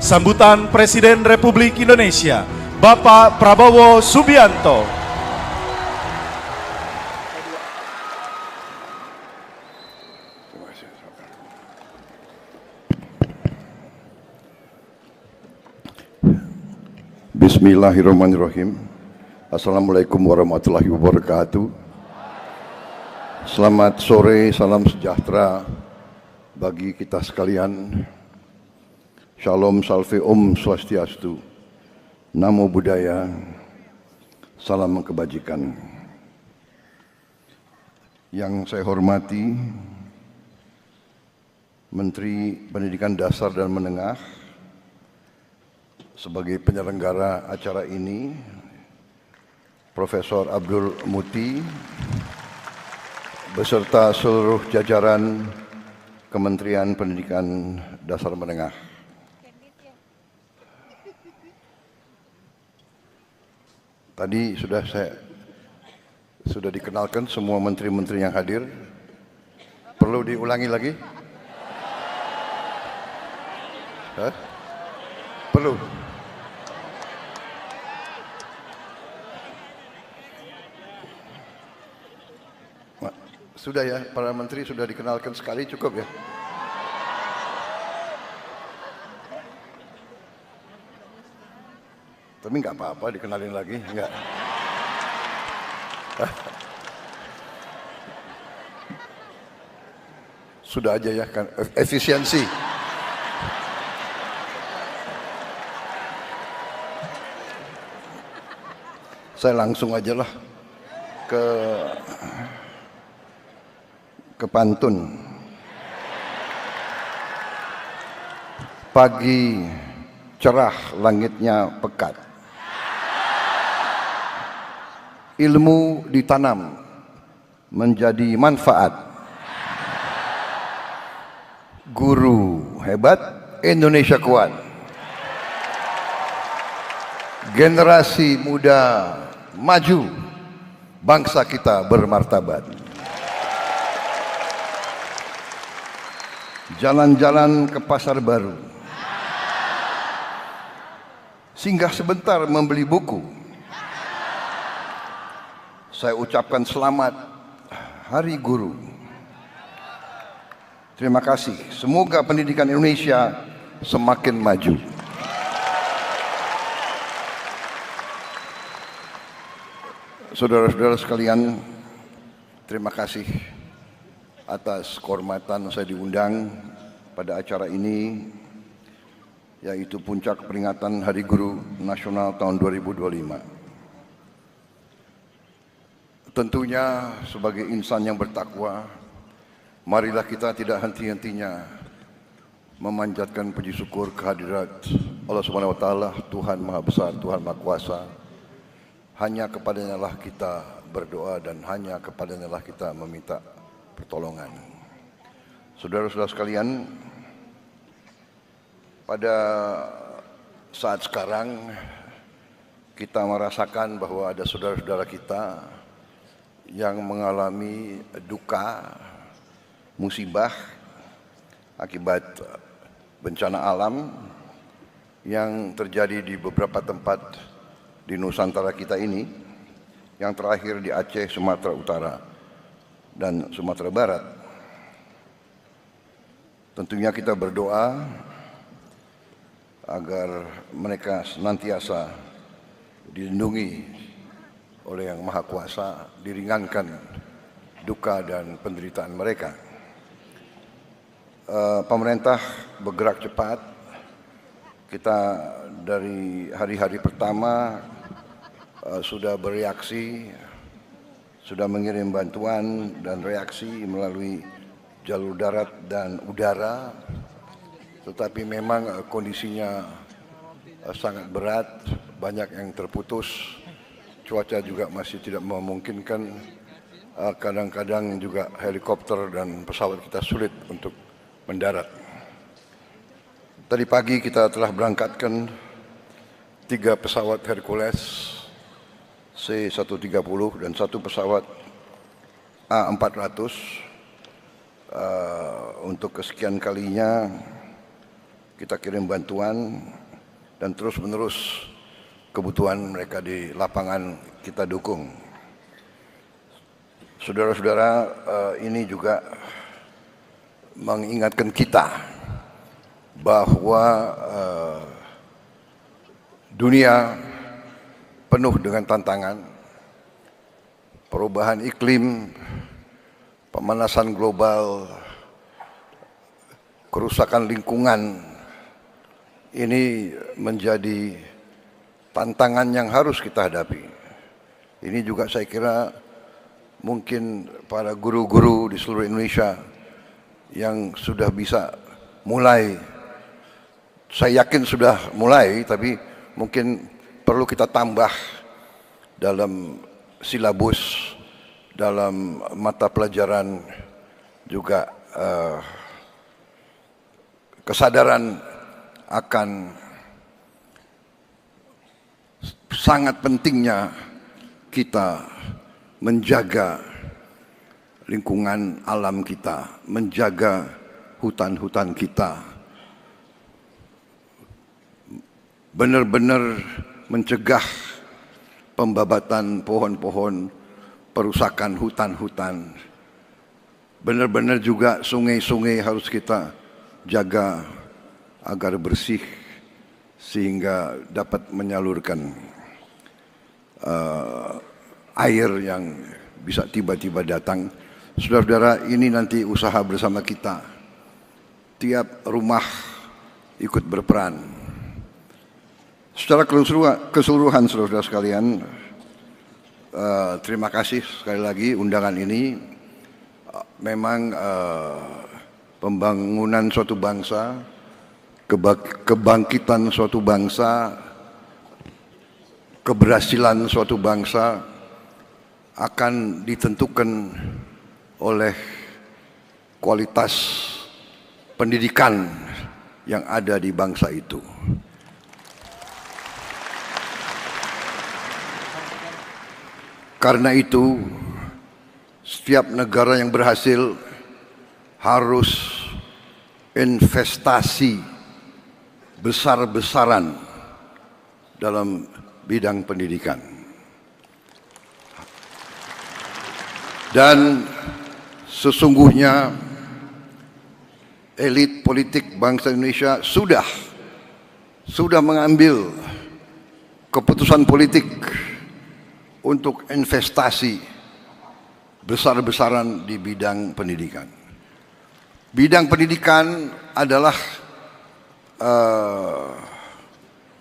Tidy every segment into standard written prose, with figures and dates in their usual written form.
sambutan Presiden Republik Indonesia, Bapak Prabowo Subianto. Bismillahirrahmanirrahim. Assalamualaikum warahmatullahi wabarakatuh. Selamat sore, salam sejahtera bagi kita sekalian. Shalom, salve, om swastiastu. Namo Buddhaya. Salam kebajikan. Yang saya hormati Menteri Pendidikan Dasar dan Menengah sebagai penyelenggara acara ini, Profesor Abdul Muti beserta seluruh jajaran Kementerian Pendidikan Dasar Menengah. Tadi sudah dikenalkan semua menteri-menteri yang hadir. Perlu diulangi lagi? Hah? Perlu. Sudah ya, para menteri sudah dikenalkan sekali, cukup ya. Tapi nggak apa-apa dikenalin lagi, nggak. Sudah aja ya, kan efisiensi. Saya langsung aja lah ke pantun. Pagi cerah, langitnya pekat. Ilmu ditanam menjadi manfaat. Guru hebat, Indonesia kuat. Generasi muda maju, bangsa kita bermartabat. Jalan-jalan ke pasar baru, singgah sebentar membeli buku. Saya ucapkan selamat Hari Guru. Terima kasih. Semoga pendidikan Indonesia semakin maju. Saudara-saudara sekalian, terima kasih atas kehormatan saya diundang pada acara ini, yaitu puncak peringatan Hari Guru Nasional tahun 2025. Tentunya sebagai insan yang bertakwa, marilah kita tidak henti-hentinya memanjatkan puji syukur kehadirat Allah Subhanahu wa taala, Tuhan Maha Besar, Tuhan Maha Kuasa. Hanya kepadanya lah kita berdoa dan hanya kepadanya lah kita meminta pertolongan. Saudara-saudara sekalian, pada saat sekarang kita merasakan bahwa ada saudara-saudara kita yang mengalami duka, musibah akibat bencana alam yang terjadi di beberapa tempat di Nusantara kita ini, yang terakhir di Aceh, Sumatera Utara, dan Sumatera Barat. Tentunya kita berdoa agar mereka senantiasa dilindungi oleh Yang Maha Kuasa, diringankan duka dan penderitaan mereka. Pemerintah bergerak cepat. Kita dari hari-hari pertama sudah bereaksi, sudah mengirim bantuan dan reaksi melalui jalur darat dan udara, tetapi memang kondisinya sangat berat, banyak yang terputus, cuaca juga masih tidak memungkinkan, kadang-kadang juga helikopter dan pesawat kita sulit untuk mendarat. Tadi pagi kita telah berangkatkan 3 pesawat Hercules C-130 dan 1 pesawat A400. Untuk kesekian kalinya kita kirim bantuan, dan terus-menerus kebutuhan mereka di lapangan kita dukung. Saudara-saudara, ini juga mengingatkan kita bahwa dunia penuh dengan tantangan, perubahan iklim, pemanasan global, kerusakan lingkungan. Ini menjadi tantangan yang harus kita hadapi. Ini juga saya kira mungkin para guru-guru di seluruh Indonesia yang sudah bisa mulai, saya yakin sudah mulai, tapi mungkin perlu kita tambah dalam silabus, dalam mata pelajaran, juga kesadaran akan sangat pentingnya kita menjaga lingkungan alam kita, menjaga hutan-hutan kita, benar-benar mencegah pembabatan pohon-pohon, perusakan hutan-hutan. Benar-benar juga sungai-sungai harus kita jaga agar bersih sehingga dapat menyalurkan air yang bisa tiba-tiba datang. Saudara-saudara, ini nanti usaha bersama kita. Tiap rumah ikut berperan. Secara keseluruhan saudara-saudara sekalian, terima kasih sekali lagi undangan ini. Memang pembangunan suatu bangsa, kebangkitan suatu bangsa, keberhasilan suatu bangsa akan ditentukan oleh kualitas pendidikan yang ada di bangsa itu. Karena itu, setiap negara yang berhasil harus investasi besar-besaran dalam bidang pendidikan. Dan sesungguhnya elit politik bangsa Indonesia sudah mengambil keputusan politik untuk investasi besar-besaran di bidang pendidikan. Bidang pendidikan adalah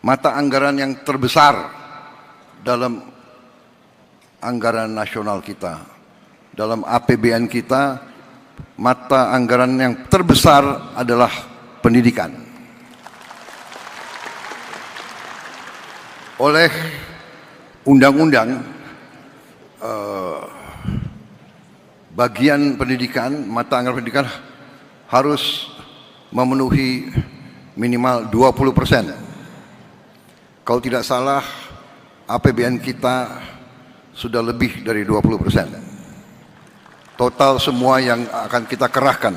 mata anggaran yang terbesar dalam anggaran nasional kita. Dalam APBN kita, mata anggaran yang terbesar adalah pendidikan. Oleh undang-undang, bagian pendidikan, mata anggaran pendidikan harus memenuhi minimal 20%. Kalau tidak salah, APBN kita sudah lebih dari 20%. Total semua yang akan kita kerahkan.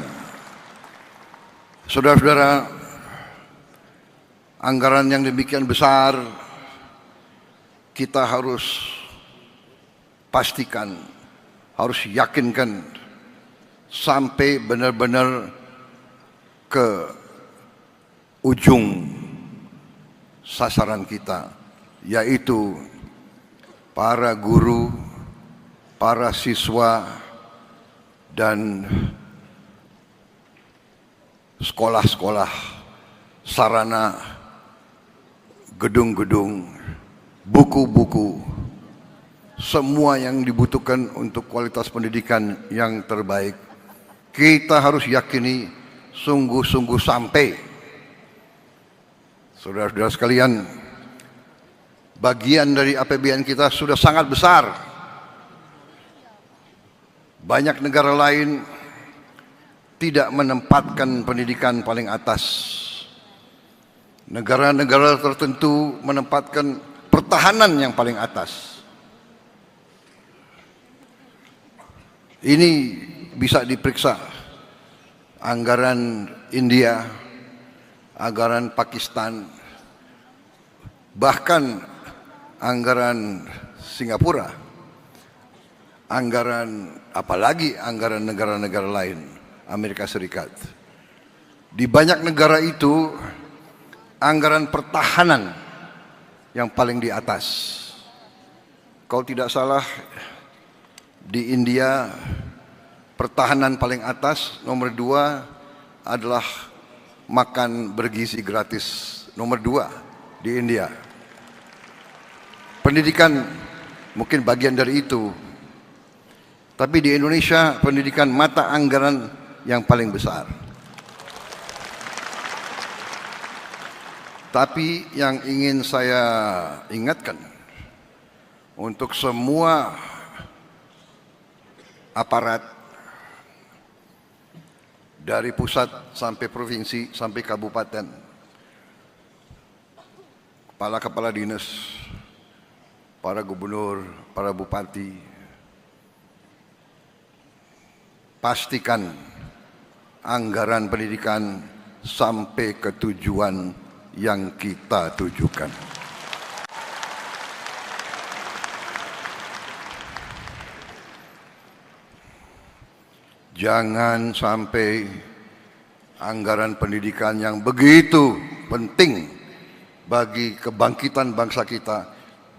Saudara-saudara, anggaran yang demikian besar, kita harus pastikan, harus yakinkan sampai benar-benar ke ujung sasaran kita, yaitu para guru, para siswa, dan sekolah-sekolah, sarana, gedung-gedung, buku-buku, semua yang dibutuhkan untuk kualitas pendidikan yang terbaik. Kita harus yakini sungguh-sungguh sampai. Saudara-saudara sekalian, bagian dari APBN kita sudah sangat besar. Banyak negara lain tidak menempatkan pendidikan paling atas. Negara-negara tertentu menempatkan pertahanan yang paling atas. Ini bisa diperiksa anggaran India, anggaran Pakistan, bahkan anggaran Singapura, apalagi anggaran negara-negara lain, Amerika Serikat. Di banyak negara itu, anggaran pertahanan yang paling di atas. Kalau tidak salah, di India, pertahanan paling atas, nomor 2 adalah makan bergizi gratis, nomor 2 di India. Pendidikan mungkin bagian dari itu. Tapi di Indonesia, pendidikan mata anggaran yang paling besar. Tapi yang ingin saya ingatkan untuk semua aparat dari pusat sampai provinsi sampai kabupaten, kepala-kepala dinas, para gubernur, para bupati, pastikan anggaran pendidikan sampai ke tujuan yang kita tujukan. Jangan sampai anggaran pendidikan yang begitu penting bagi kebangkitan bangsa kita,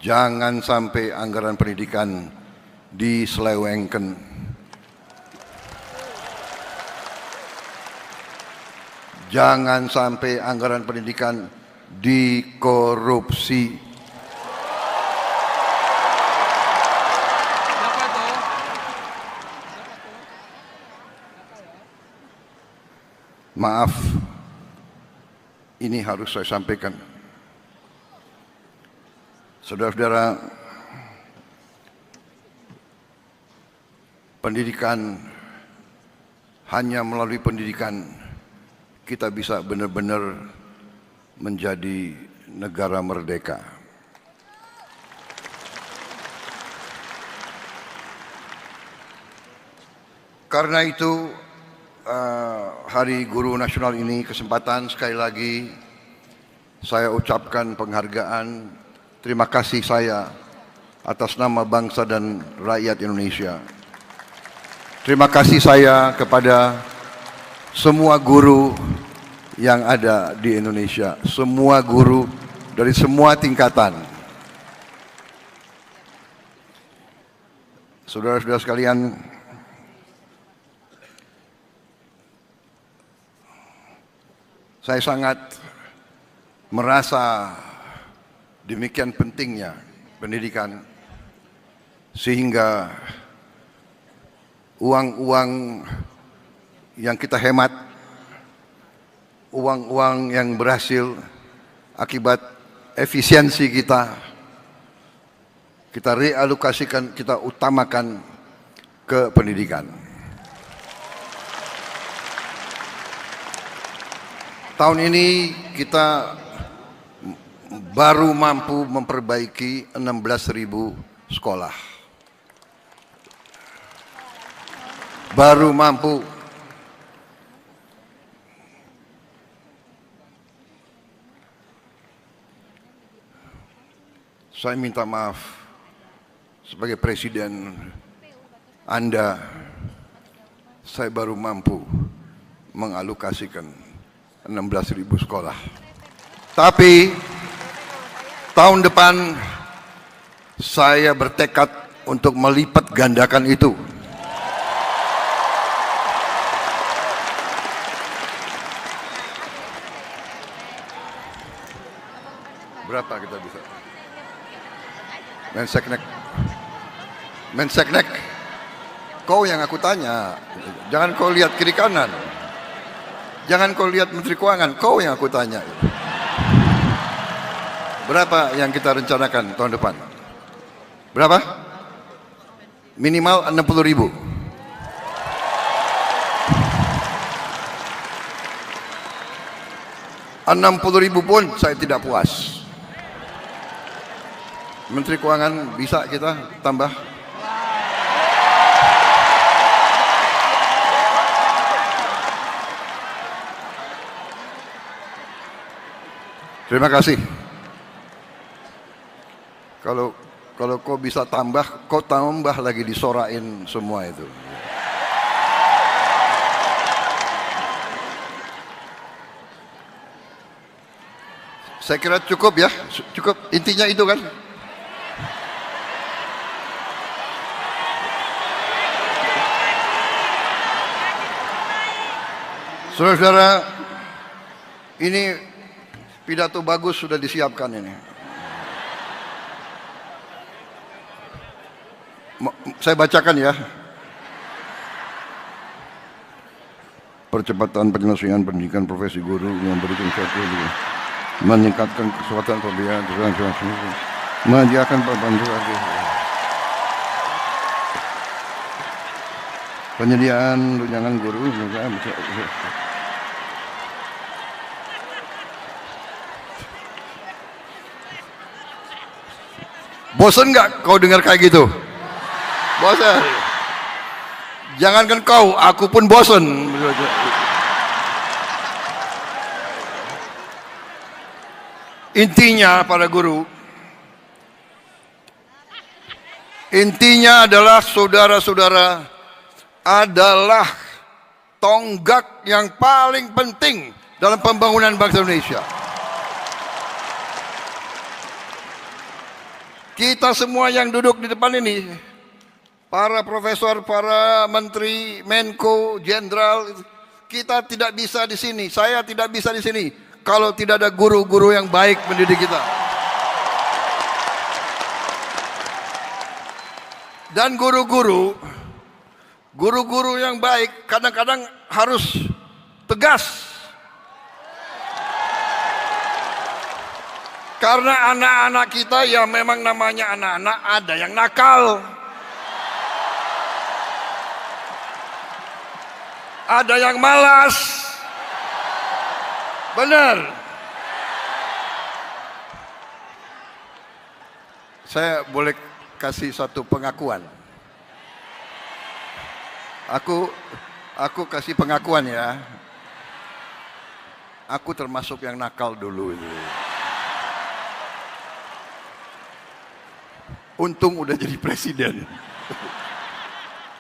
jangan sampai anggaran pendidikan diselewengkan. Jangan sampai anggaran pendidikan dikorupsi. Maaf, ini harus saya sampaikan. Saudara-saudara, pendidikan, hanya melalui pendidikan kita bisa benar-benar menjadi negara merdeka. Karena itu, Hari Guru Nasional ini kesempatan sekali lagi saya ucapkan penghargaan, terima kasih saya atas nama bangsa dan rakyat Indonesia. Terima kasih saya kepada semua guru yang ada di Indonesia, semua guru dari semua tingkatan. Saudara-saudara sekalian, saya sangat merasa demikian pentingnya pendidikan, sehingga uang-uang yang kita hemat, uang-uang yang berhasil akibat efisiensi kita realokasikan, kita utamakan ke pendidikan. Tahun ini kita baru mampu memperbaiki 16.000 sekolah. Baru mampu. Saya minta maaf sebagai presiden Anda, saya baru mampu mengalokasikan 16.000 sekolah. Tapi tahun depan saya bertekad untuk melipat gandakan itu. Berapa kita bisa? Menseknek, kau yang aku tanya, jangan kau lihat kiri kanan, jangan kau lihat Menteri Keuangan, kau yang aku tanya. Berapa yang kita rencanakan tahun depan? Berapa? Minimal 60.000. $60.000 pun saya tidak puas. Menteri Keuangan bisa kita tambah? Terima kasih. Kalau kau bisa tambah, kau tambah lagi disorain semua itu. Saya kira cukup ya, cukup intinya itu kan. Saudara-saudara, ini pidato bagus sudah disiapkan ini. Saya bacakan ya. Percepatan penyelesaian pendidikan profesi guru yang berikan suatu meningkatkan kesempatan pembelajaran menyediakan perbantuan penyediaan tunjangan guru bosan nggak kau dengar kayak gitu? Bosan? Jangankan kau, aku pun bosan. Intinya para guru, intinya adalah saudara-saudara adalah tonggak yang paling penting dalam pembangunan bangsa Indonesia. Kita semua yang duduk di depan ini, para profesor, para menteri, menko, jenderal, kita tidak bisa di sini. Saya tidak bisa di sini kalau tidak ada guru-guru yang baik mendidik kita. Dan guru-guru yang baik kadang-kadang harus tegas. Karena anak-anak kita ya memang namanya anak-anak, ada yang nakal. Ada yang malas. Benar. Saya boleh kasih satu pengakuan. Aku kasih pengakuan ya. Aku termasuk yang nakal dulu itu. Untung udah jadi presiden.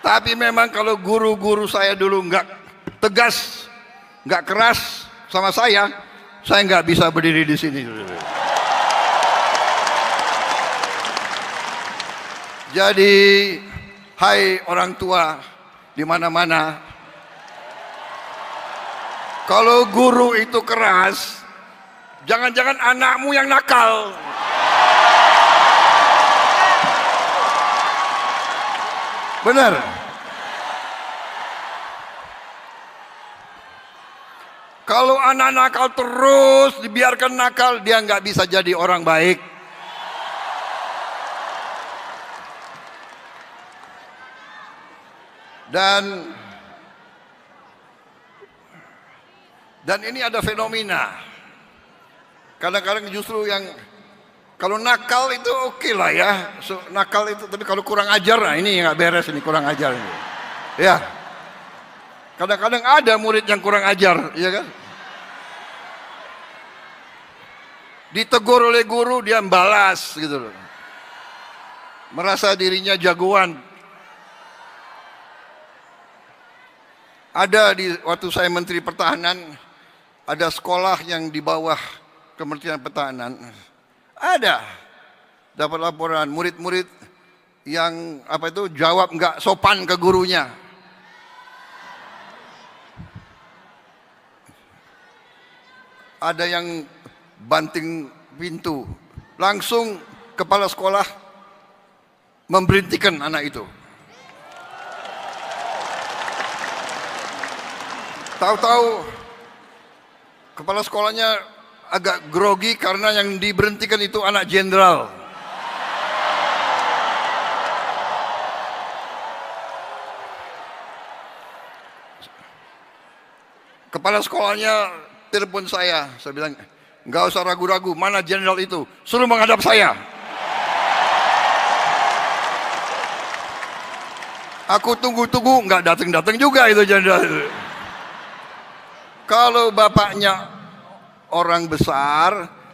Tapi memang kalau guru-guru saya dulu nggak tegas, nggak keras sama saya nggak bisa berdiri di sini. Jadi, hai orang tua di mana-mana, kalau guru itu keras, jangan-jangan anakmu yang nakal. Benar. Kalau anak nakal terus dibiarkan nakal, dia nggak bisa jadi orang baik. Dan ini ada fenomena. Kadang-kadang justru yang kalau nakal itu oke lah ya, nakal itu. Tapi kalau kurang ajar, nah ini nggak beres ini, kurang ajar ini. Ya, kadang-kadang ada murid yang kurang ajar, ya kan? Ditegur oleh guru, dia membalas gitu loh. Merasa dirinya jagoan. Ada waktu saya Menteri Pertahanan, ada sekolah yang di bawah Kementerian Pertahanan. Ada dapat laporan murid-murid yang jawab nggak sopan ke gurunya. Ada yang banting pintu, langsung kepala sekolah memberhentikan anak itu. Tahu-tahu kepala sekolahnya agak grogi karena yang diberhentikan itu anak jenderal. Kepala sekolahnya telepon saya bilang, nggak usah ragu-ragu, mana jenderal itu, suruh menghadap saya. Aku tunggu-tunggu, nggak datang-datang juga itu jenderal itu. Kalau bapaknya orang besar,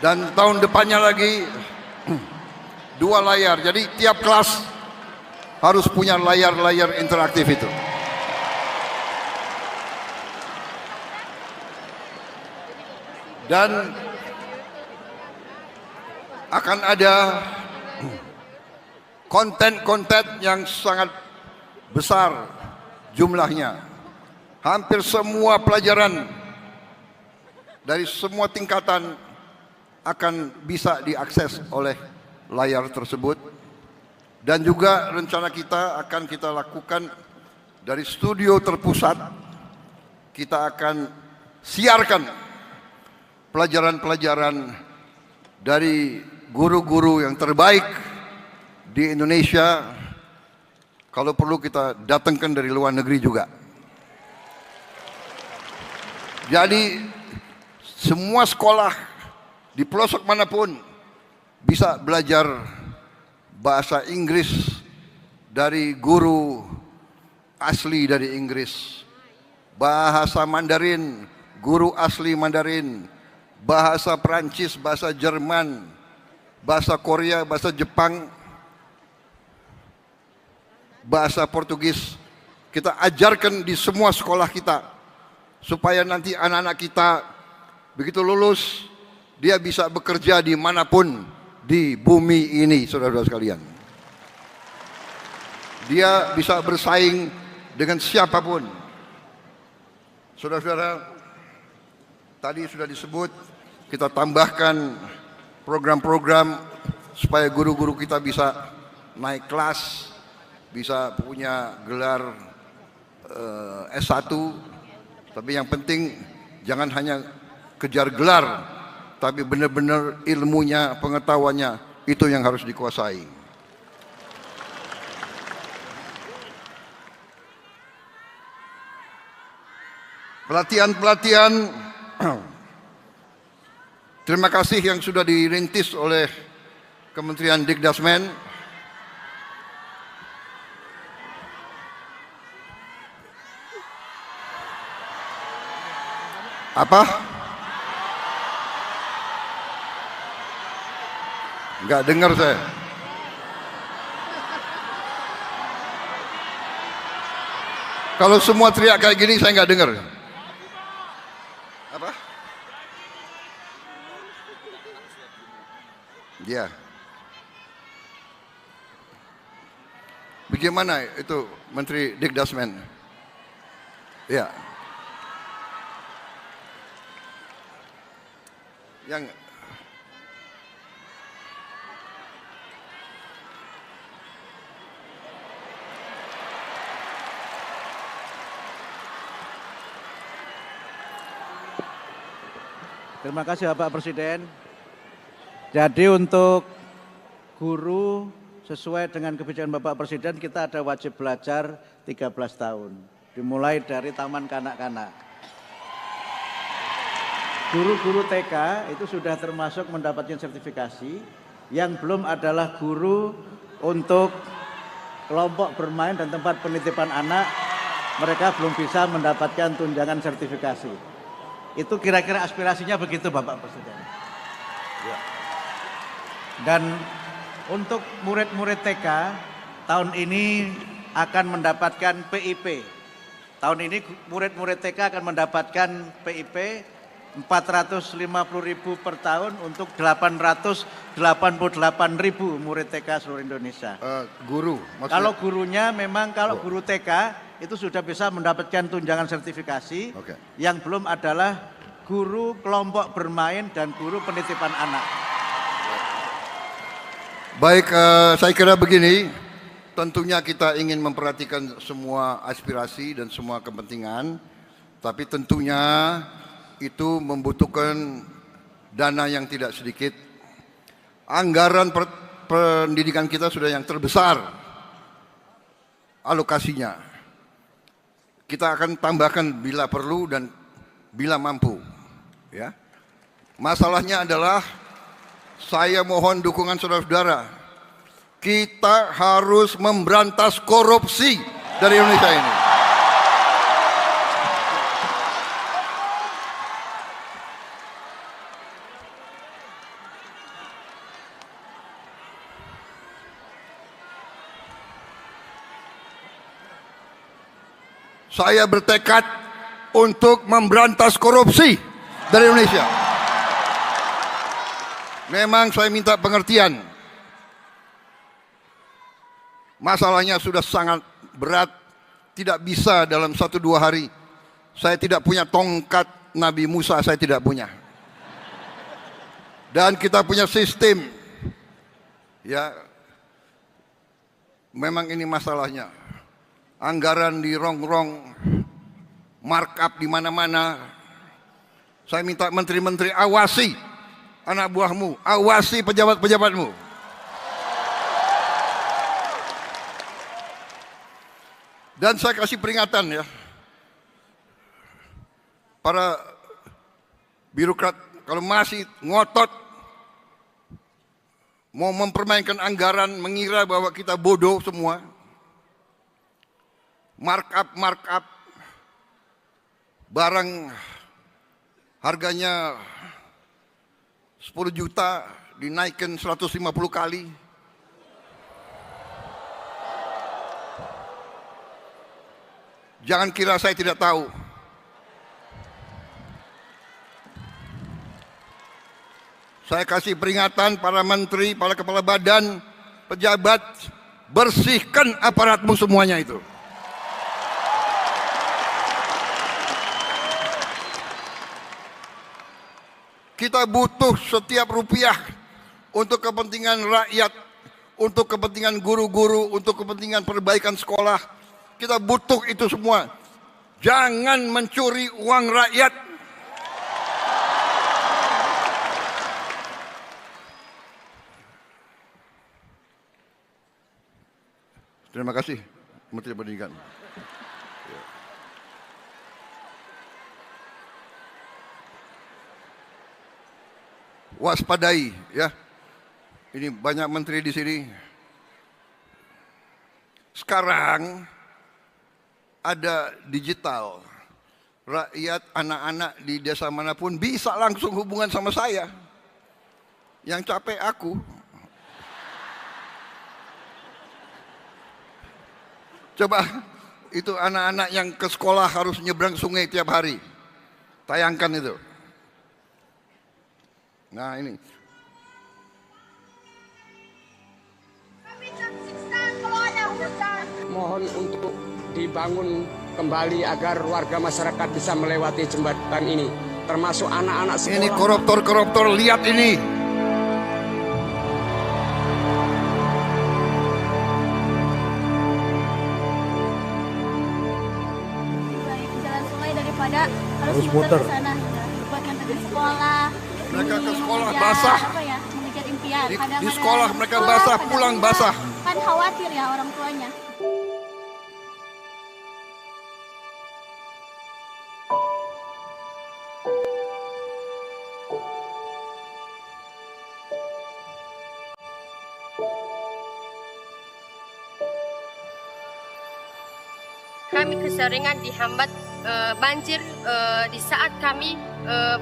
Dan tahun depannya lagi 2 layar. Jadi tiap kelas harus punya layar-layar interaktif itu. Dan akan ada konten-konten yang sangat besar jumlahnya. Hampir semua pelajaran dari semua tingkatan akan bisa diakses oleh layar tersebut. Dan juga rencana kita akan kita lakukan dari studio terpusat. Kita akan siarkan pelajaran-pelajaran dari guru-guru yang terbaik di Indonesia. Kalau perlu kita datangkan dari luar negeri juga. Jadi semua sekolah di pelosok manapun bisa belajar bahasa Inggris dari guru asli dari Inggris, bahasa Mandarin, guru asli Mandarin, bahasa Perancis, bahasa Jerman, bahasa Korea, bahasa Jepang, bahasa Portugis. Kita ajarkan di semua sekolah kita supaya nanti anak-anak kita begitu lulus dia bisa bekerja dimanapun di bumi ini, saudara-saudara sekalian. Dia bisa bersaing dengan siapapun. Saudara-saudara, tadi sudah disebut, kita tambahkan program-program supaya guru-guru kita bisa naik kelas, bisa punya gelar S1. Tapi yang penting jangan hanya kejar gelar, tapi benar-benar ilmunya, pengetahuannya itu yang harus dikuasai. Pelatihan-pelatihan, terima kasih yang sudah dirintis oleh Kementerian Dikdasmen. Apa? Enggak dengar saya. Kalau semua teriak kayak gini saya enggak dengar. Apa? Ya. Bagaimana itu Menteri Dikdasmen? Ya. Yang Terima kasih Bapak Presiden. Jadi untuk guru sesuai dengan kebijakan Bapak Presiden kita ada wajib belajar 13 tahun. Dimulai dari taman kanak-kanak. Guru-guru TK itu sudah termasuk mendapatkan sertifikasi. Yang belum adalah guru untuk kelompok bermain dan tempat penitipan anak. Mereka belum bisa mendapatkan tunjangan sertifikasi. Itu kira-kira aspirasinya begitu Bapak Presiden. Ya. Dan untuk murid-murid TK tahun ini akan mendapatkan PIP. Tahun ini murid-murid TK akan mendapatkan PIP 450.000 per tahun untuk 888.000 murid TK seluruh Indonesia. Guru maksudnya? Kalau gurunya memang guru TK itu sudah bisa mendapatkan tunjangan sertifikasi. Okay. Yang belum adalah guru kelompok bermain dan guru penitipan anak. Baik, saya kira begini, tentunya kita ingin memperhatikan semua aspirasi dan semua kepentingan, tapi tentunya itu membutuhkan dana yang tidak sedikit. Anggaran pendidikan kita sudah yang terbesar alokasinya. Kita akan tambahkan bila perlu dan bila mampu. Ya. Masalahnya adalah saya mohon dukungan saudara-saudara. Kita harus memberantas korupsi dari Indonesia ini. Saya bertekad untuk memberantas korupsi dari Indonesia. Memang saya minta pengertian. Masalahnya sudah sangat berat, tidak bisa dalam 1-2 hari. Saya tidak punya tongkat Nabi Musa, saya tidak punya. Dan kita punya sistem. Ya, memang ini masalahnya. Anggaran di rongrong, markup di mana-mana. Saya minta menteri-menteri awasi anak buahmu, awasi pejabat-pejabatmu. Dan saya kasih peringatan ya, para birokrat kalau masih ngotot mau mempermainkan anggaran, mengira bahwa kita bodoh semua, markup barang harganya 10 juta dinaikkan 150 kali. Jangan kira saya tidak tahu. Saya kasih peringatan para menteri, para kepala badan, pejabat, bersihkan aparatmu semuanya itu. Kita butuh setiap rupiah untuk kepentingan rakyat, untuk kepentingan guru-guru, untuk kepentingan perbaikan sekolah. Kita butuh itu semua. Jangan mencuri uang rakyat. Terima kasih, Menteri Pendidikan. Waspadai ya. Ini banyak menteri di sini. Sekarang ada digital. Rakyat, anak-anak di desa manapun bisa langsung hubungan sama saya. Yang capek aku. Coba itu anak-anak yang ke sekolah harus nyebrang sungai tiap hari. Tayangkan itu. Nah ini. Mohon untuk dibangun kembali agar warga masyarakat bisa melewati jembatan ini, termasuk anak-anak sekolah. Ini koruptor-koruptor, lihat ini. Jalan sungai daripada harus muter ke sana buat nganter ke sekolah. Mereka ke sekolah Ya, basah. apa ya, mengejar impian. Di Kadang-kadang sekolah mereka basah, kadang pulang enggak. basah. Kan khawatir ya orang tuanya. Kami keseringan dihambat banjir di saat kami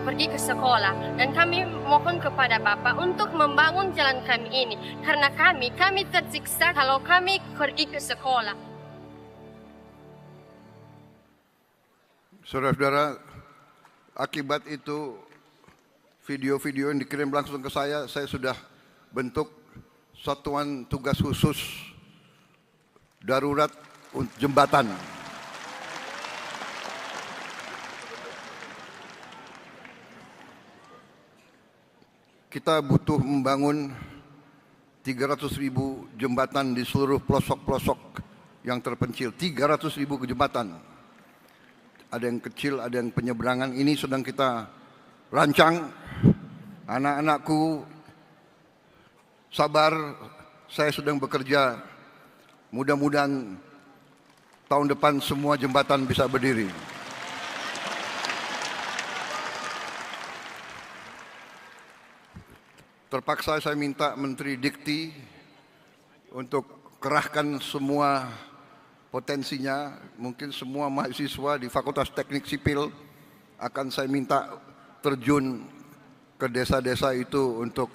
pergi ke sekolah, dan kami mohon kepada Bapak untuk membangun jalan kami ini karena kami tersiksa kalau kami pergi ke sekolah. Saudara-saudara, akibat itu video-video yang dikirim langsung ke saya sudah bentuk satuan tugas khusus darurat jembatan. Kita butuh membangun 300.000 jembatan di seluruh pelosok-pelosok yang terpencil. 300.000 jembatan. Ada yang kecil, ada yang penyeberangan. Ini sedang kita rancang. Anak-anakku sabar, saya sedang bekerja. Mudah-mudahan tahun depan semua jembatan bisa berdiri. Terpaksa saya minta Menteri Dikti untuk kerahkan semua potensinya. Mungkin semua mahasiswa di Fakultas Teknik Sipil akan saya minta terjun ke desa-desa itu untuk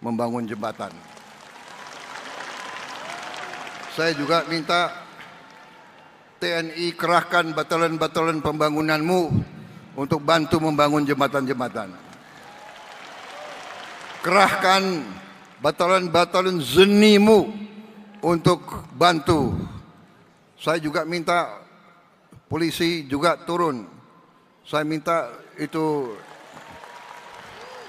membangun jembatan. Saya juga minta TNI kerahkan batalan-batalan pembangunanmu untuk bantu membangun jembatan-jembatan. Kerahkan batalan-batalan zenimu untuk bantu. Saya juga minta polisi juga turun. Saya minta itu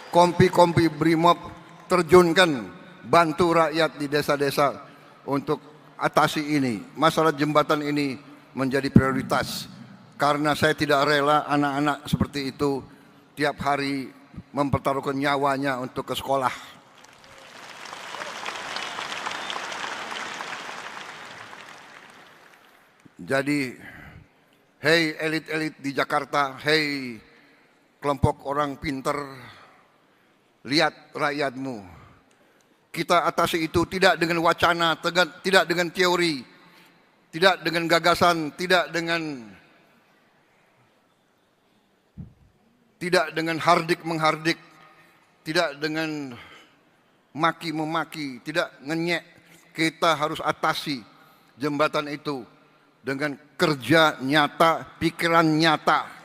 kompi-kompi Brimob terjunkan, bantu rakyat di desa-desa untuk atasi ini. Masalah jembatan ini menjadi prioritas, karena saya tidak rela anak-anak seperti itu tiap hari mempertaruhkan nyawanya untuk ke sekolah. Jadi, hei elit-elit di Jakarta, hei kelompok orang pinter, lihat rakyatmu. Kita atasi itu tidak dengan wacana, tidak dengan teori, tidak dengan gagasan, tidak dengan hardik menghardik, tidak dengan maki memaki, tidak ngenyek. Kita harus atasi jembatan itu dengan kerja nyata, pikiran nyata.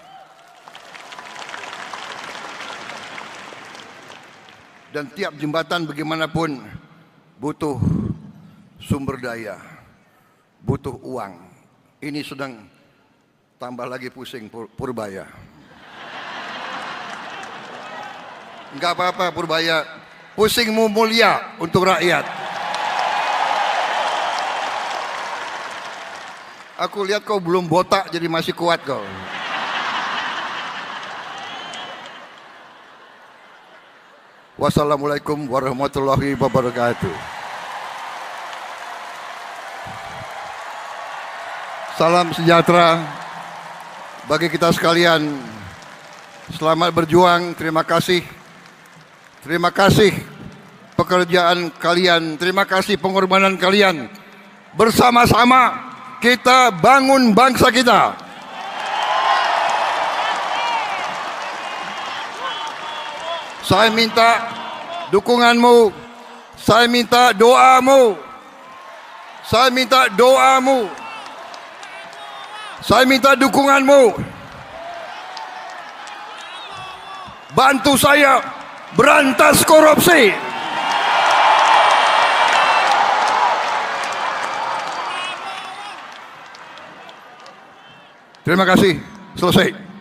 Dan tiap jembatan bagaimanapun butuh sumber daya, butuh uang. Ini sedang tambah lagi pusing Purbaya. Enggak apa-apa Purbaya, pusingmu mulia untuk rakyat. Aku lihat kau belum botak jadi masih kuat kau. Wassalamualaikum warahmatullahi wabarakatuh. Salam sejahtera bagi kita sekalian. Selamat berjuang, terima kasih. Terima kasih pekerjaan kalian, terima kasih pengorbanan kalian. Bersama-sama kita bangun bangsa kita. Saya minta dukunganmu, saya minta doamu, saya minta doamu, saya minta dukunganmu. Bantu saya berantas korupsi. Terima kasih, selesai.